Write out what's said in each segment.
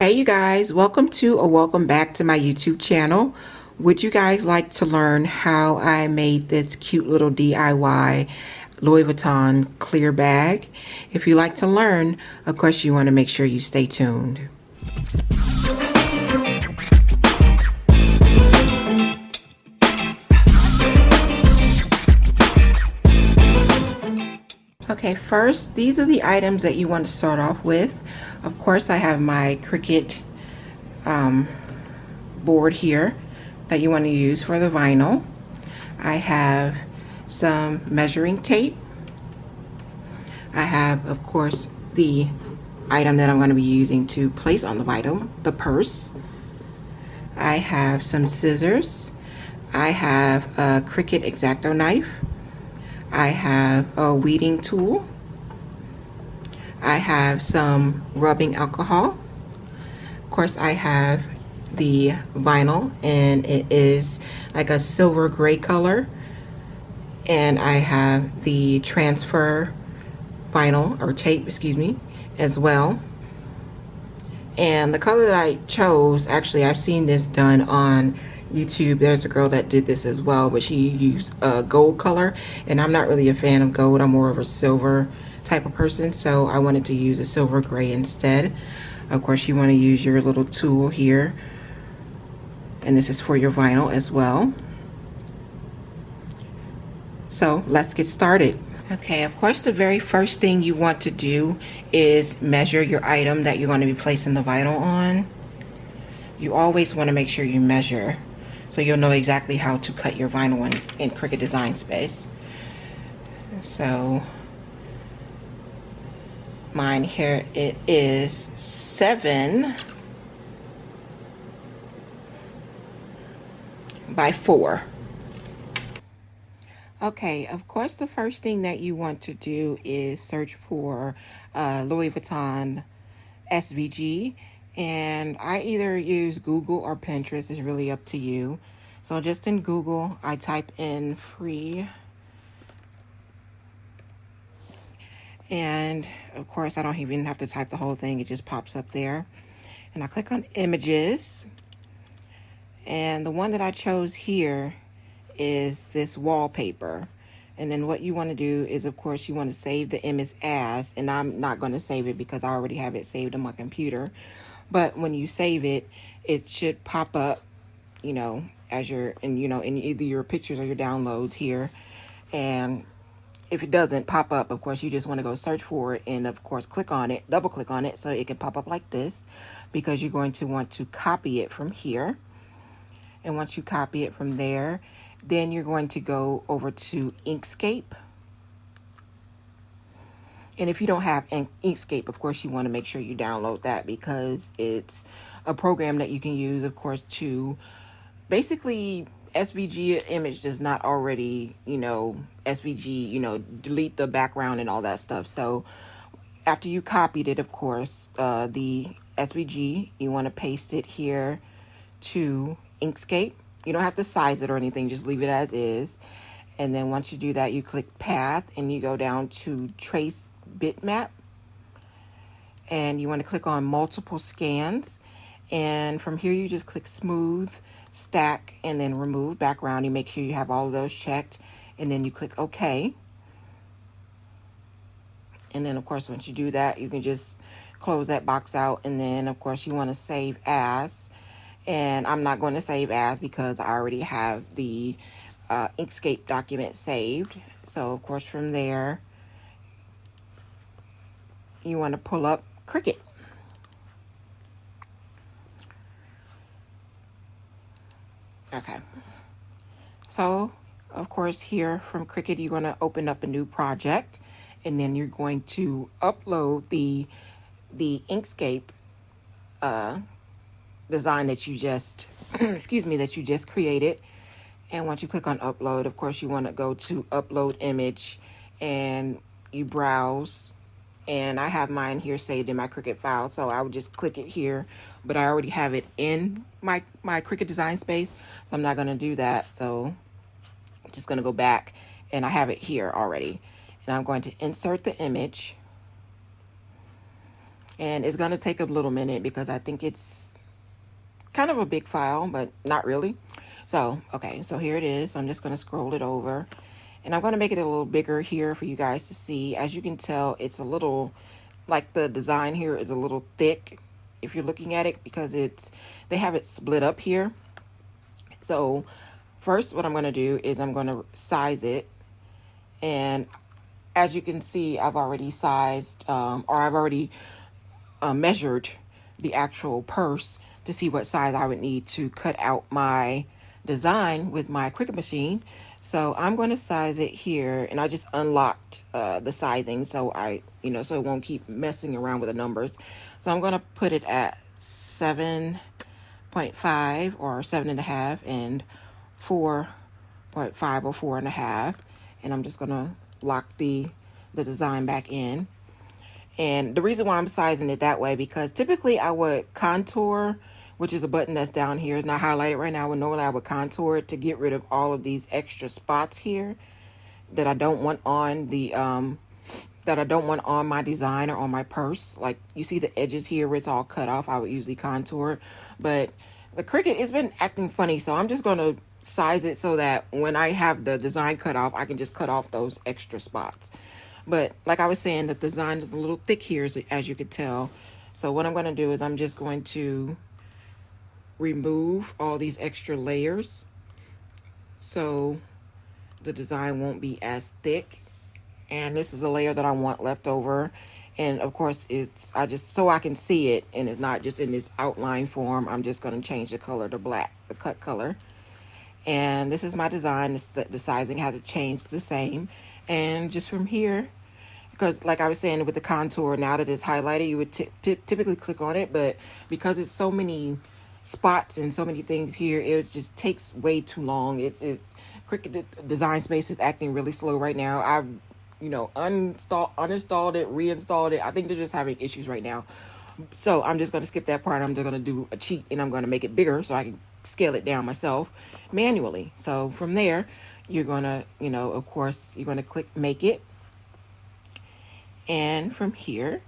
Hey you guys, welcome to or welcome back to my YouTube channel. Would you guys like to learn how I made this cute little DIY Louis Vuitton clear bag? If you like to learn, of course you want to make sure you stay tuned. Okay, first, these are the items that you want to start off with. Of course, I have my Cricut board here that you want to use for the vinyl. I have some measuring tape. I have, of course, the item that I'm going to be using to place on the vinyl, the purse. I have some scissors. I have a Cricut X-Acto knife. I have a weeding tool. I have some rubbing alcohol. Of course, I have the vinyl, and it is like a silver gray color. And I have the transfer vinyl or tape, excuse me, as well. And the color that I chose, actually, I've seen this done on YouTube. There's a girl that did this as well, but she used a gold color, and I'm not really a fan of gold. I'm more of a silver type of person, so I wanted to use a silver gray instead. Of course, you want to use your little tool here, and this is for your vinyl as well. So let's get started. Okay, of course, the very first thing you want to do is measure your item that you're going to be placing the vinyl on. You always want to make sure you measure, so you'll know exactly how to cut your vinyl in Cricut Design Space. So mine here, it is 7 by 4. Okay, of course, the first thing that you want to do is search for Louis Vuitton SVG. And I either use Google or Pinterest. It's really up to you. So just in Google, I type in free. And of course, I don't even have to type the whole thing. It just pops up there. And I click on images. And the one that I chose here is this wallpaper. And then what you want to do is, of course, you want to save the image as, and I'm not going to save it because I already have it saved on my computer. But when you save it, it should pop up, you know, as you're in, you know, in either your pictures or your downloads here. And if it doesn't pop up, of course, you just want to go search for it and, of course, click on it, double click on it so it can pop up like this, because you're going to want to copy it from here. And once you copy it from there, then you're going to go over to Inkscape. And if you don't have Inkscape, of course, you want to make sure you download that, because it's a program that you can use, of course, to basically SVG image does not already, you know, SVG, you know, delete the background and all that stuff. So after you copied it, of course, the SVG, you want to paste it here to Inkscape. You don't have to size it or anything, just leave it as is. And then once you do that, you click path and you go down to trace bitmap, and you want to click on multiple scans, and from here you just click smooth, stack, and then remove background. You make sure you have all of those checked, and then you click OK. And then, of course, once you do that, you can just close that box out, and then, of course, you want to save as. And I'm not going to save as because I already have the Inkscape document saved. So, of course, from there, you want to pull up Cricut. Okay. So, of course, here from Cricut, you're going to open up a new project, and then you're going to upload the Inkscape design that you just excuse me, that you just created. And once you click on upload, of course, you want to go to upload image, and you browse. And I have mine here saved in my Cricut file, so I would just click it here, but I already have it in my Cricut Design Space, so I'm not going to do that. So I'm just going to go back, and I have it here already, and I'm going to insert the image. And it's going to take a little minute because I think it's kind of a big file, but not really. So, okay, so here it is. I'm just going to scroll it over. And I'm going to make it a little bigger here for you guys to see. As you can tell, it's a little, like the design here is a little thick if you're looking at it, because they have it split up here. So first what I'm going to do is I'm going to size it. And as you can see, I've already sized, or I've already measured the actual purse to see what size I would need to cut out my design with my Cricut machine. So I'm going to size it here, and I just unlocked the sizing so so it won't keep messing around with the numbers. So I'm going to put it at 7.5 or 7.5 and 4.5 or 4.5, and I'm just going to lock the design back in. And the reason why I'm sizing it that way, because typically I would contour, which is a button that's down here. It's not highlighted right now. Normally I would contour it to get rid of all of these extra spots here that I don't want on the my design or on my purse. Like you see the edges here where it's all cut off. I would usually contour, but the Cricut has been acting funny, so I'm just going to size it so that when I have the design cut off, I can just cut off those extra spots. But like I was saying, the design is a little thick here, as you could tell. So what I'm going to do is I'm just going to remove all these extra layers so the design won't be as thick. And this is a layer that I want left over. And of course, so I can see it and it's not just in this outline form. I'm just going to change the color to black, the cut color. And this is my design. The sizing hasn't changed the same. And just from here, because like I was saying with the contour, now that it's highlighted, you would typically click on it. But because it's so many spots and so many things here, it just takes way too long. It's Cricut design space is acting really slow right now. I've uninstalled it, reinstalled it. I think they're just having issues right now. So I'm just going to skip that part. I'm just going to do a cheat, and I'm going to make it bigger so I can scale it down myself manually. So from there, you're going to, of course, you're going to click make it. And from here,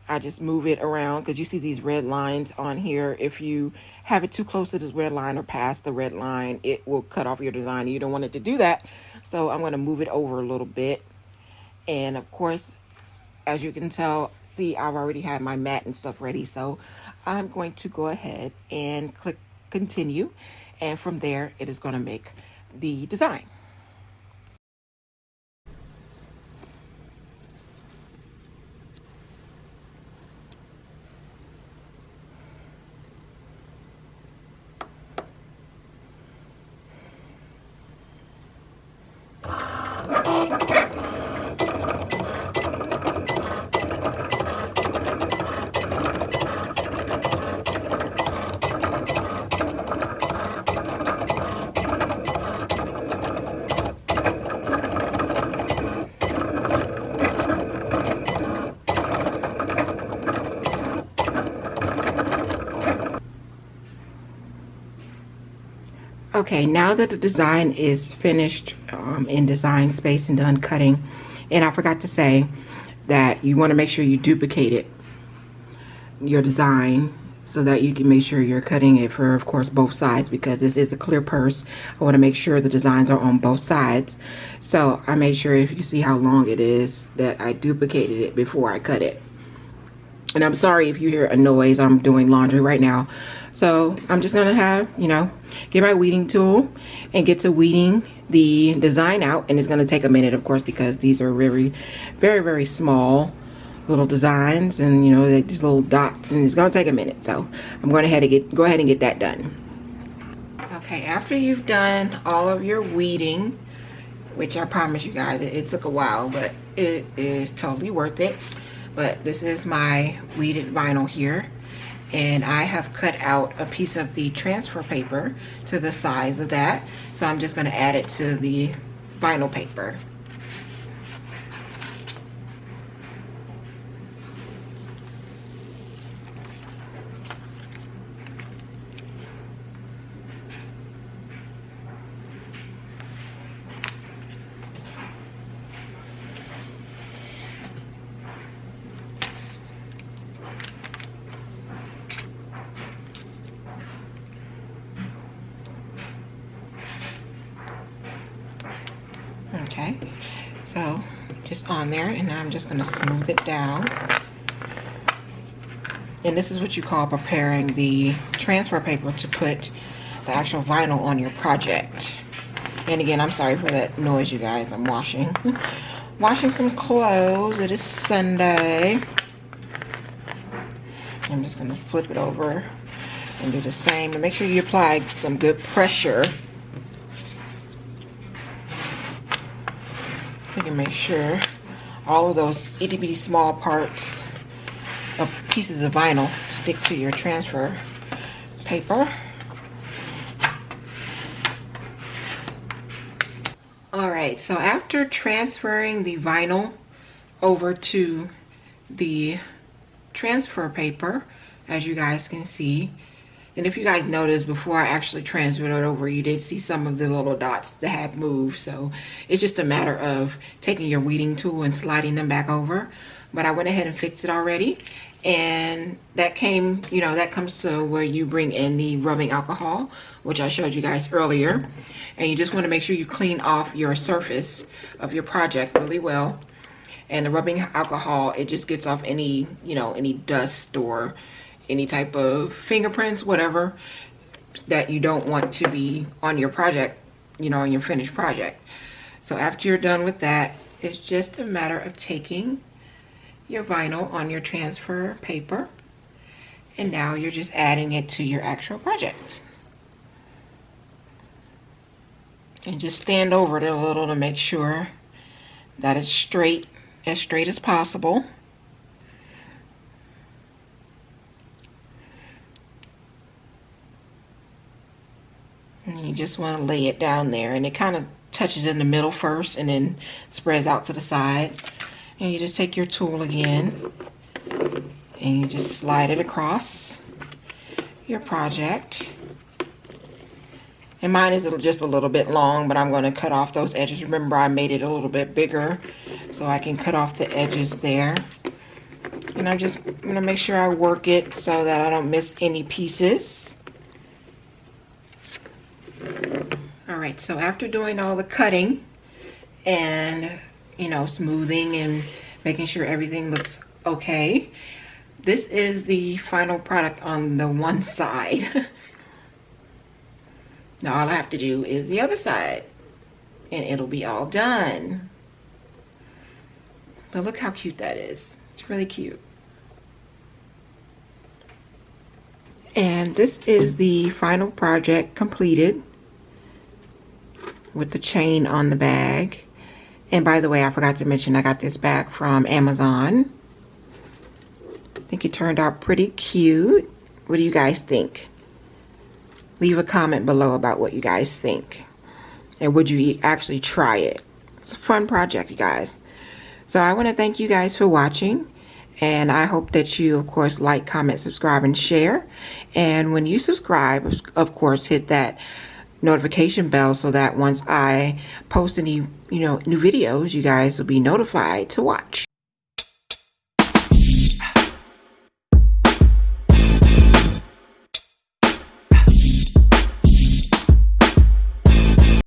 I just move it around because you see these red lines on here. If you have it too close to this red line or past the red line, it will cut off your design. You don't want it to do that. So I'm going to move it over a little bit. And of course, as you can tell, see, I've already had my mat and stuff ready. So I'm going to go ahead and click continue. And from there, it is going to make the design. Okay, now that the design is finished in design space and done cutting, and I forgot to say that you want to make sure you duplicate your design so that you can make sure you're cutting it for, of course, both sides, because this is a clear purse. I want to make sure the designs are on both sides. So I made sure, if you see how long it is, that I duplicated it before I cut it. And I'm sorry if you hear a noise. I'm doing laundry right now. So I'm just gonna have, get my weeding tool and get to weeding the design out. And it's gonna take a minute, of course, because these are very, very, very small little designs, and like these little dots, and it's gonna take a minute. So I'm going to go ahead and get that done. Okay, after you've done all of your weeding, which I promise you guys, it took a while, but it is totally worth it. But this is my weeded vinyl here, and I have cut out a piece of the transfer paper to the size of that. So I'm just going to add it to the vinyl paper. So just on there, and now I'm just going to smooth it down. And this is what you call preparing the transfer paper to put the actual vinyl on your project. And again, I'm sorry for that noise, you guys. I'm washing some clothes. It is Sunday. I'm just going to flip it over and do the same. And make sure you apply some good pressure. You can make sure all of those itty bitty small parts of pieces of vinyl stick to your transfer paper. Alright, so after transferring the vinyl over to the transfer paper, as you guys can see, and if you guys noticed before I actually transferred it over, you did see some of the little dots that have moved. So it's just a matter of taking your weeding tool and sliding them back over. But I went ahead and fixed it already. And that came, you know, that comes to where you bring in the rubbing alcohol, which I showed you guys earlier. And you just want to make sure you clean off your surface of your project really well. And the rubbing alcohol, it just gets off any, you know, any dust or any type of fingerprints, whatever, that you don't want to be on your project, you know, on your finished project. So after you're done with that, it's just a matter of taking your vinyl on your transfer paper, and now you're just adding it to your actual project. And just stand over it a little to make sure that it's straight, as straight as possible. And you just want to lay it down there, and it kind of touches in the middle first and then spreads out to the side. And you just take your tool again and you just slide it across your project. And mine is just a little bit long, but I'm going to cut off those edges. Remember, I made it a little bit bigger so I can cut off the edges there. And I'm just going to make sure I work it so that I don't miss any pieces. Alright, so after doing all the cutting and, you know, smoothing and making sure everything looks okay, this is the final product on the one side. Now all I have to do is the other side and it'll be all done. But look how cute that is. It's really cute. And this is the final project completed with the chain on the bag. And by the way, I forgot to mention I got this bag from Amazon. I think it turned out pretty cute. What do you guys think? Leave a comment below about what you guys think. And would you actually try it? It's a fun project, you guys. So I want to thank you guys for watching. And I hope that you, of course, like, comment, subscribe, and share. And when you subscribe, of course, hit that notification bell so that once I post any, you know, new videos, you guys will be notified to watch.